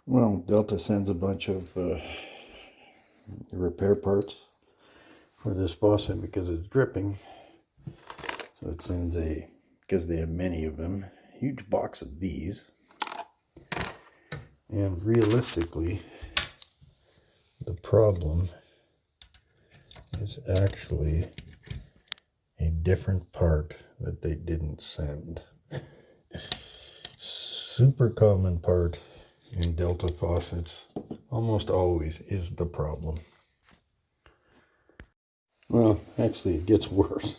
Well, Delta sends a bunch of repair parts for this faucet because it's dripping. So it sends because they have many of them, huge box of these. And realistically, the problem is actually a different part that they didn't send. Super common part in Delta faucets, almost always, is the problem. Well, actually it gets worse.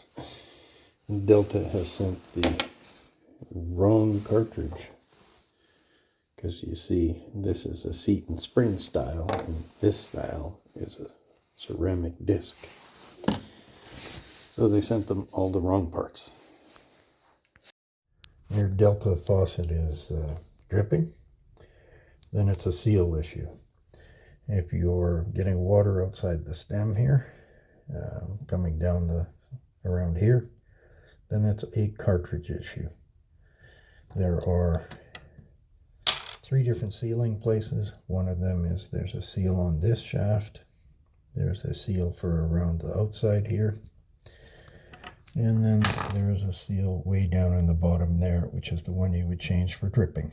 Delta has sent the wrong cartridge. Because you see, this is a seat and spring style, and this style is a ceramic disc. So they sent them all the wrong parts. Your Delta faucet is dripping, then it's a seal issue. If you're getting water outside the stem here, coming down around here, then it's a cartridge issue. There are 3 different sealing places. One of them is there's a seal on this shaft. There's a seal for around the outside here. And then there's a seal way down in the bottom there, which is the one you would change for dripping.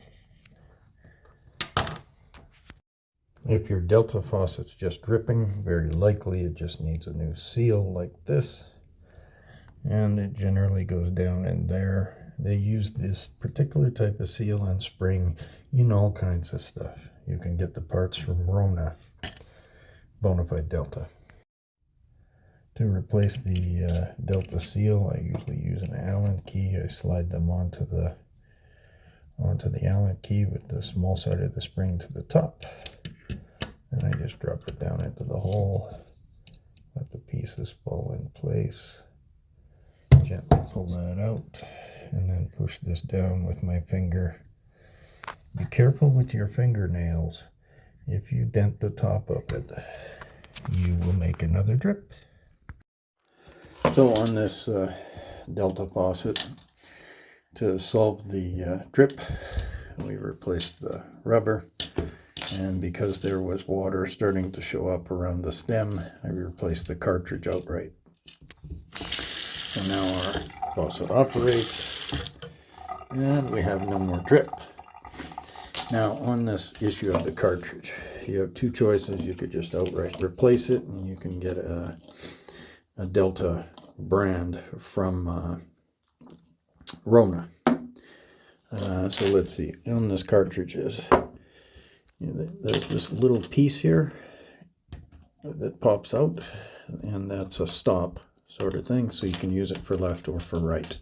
If your Delta faucet's just dripping, very likely it just needs a new seal like this. And it generally goes down in there. They use this particular type of seal and spring in all kinds of stuff. You can get the parts from Rona, Bonafide Delta. To replace the Delta seal, I usually use an Allen key. I slide them onto the Allen key with the small side of the spring to the top. And I just drop it down into the hole, let the pieces fall in place. Gently pull that out, and then push this down with my finger. Be careful with your fingernails. If you dent the top of it, you will make another drip. So on this Delta faucet, to solve the drip, we replaced the rubber, and because there was water starting to show up around the stem, I replaced the cartridge outright. So now our faucet operates, and we have no more drip. Now on this issue of the cartridge, you have 2 choices. You could just outright replace it, and you can get a Delta brand from Rona. So let's see, on this cartridge there's this little piece here that pops out, and that's a stop sort of thing, so you can use it for left or for right.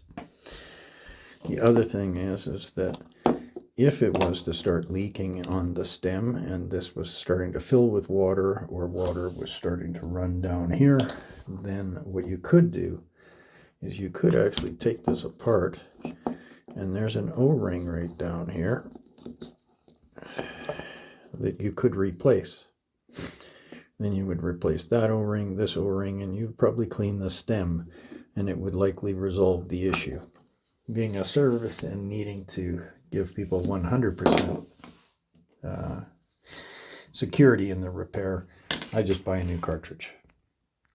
The other thing is that if it was to start leaking on the stem and this was starting to fill with water, or water was starting to run down here, then what you could do is you could actually take this apart, and there's an O-ring right down here that you could replace. Then you would replace that O-ring, this O-ring, and you'd probably clean the stem, and it would likely resolve the issue. Being a service and needing to give people 100% security in the repair, I just buy a new cartridge.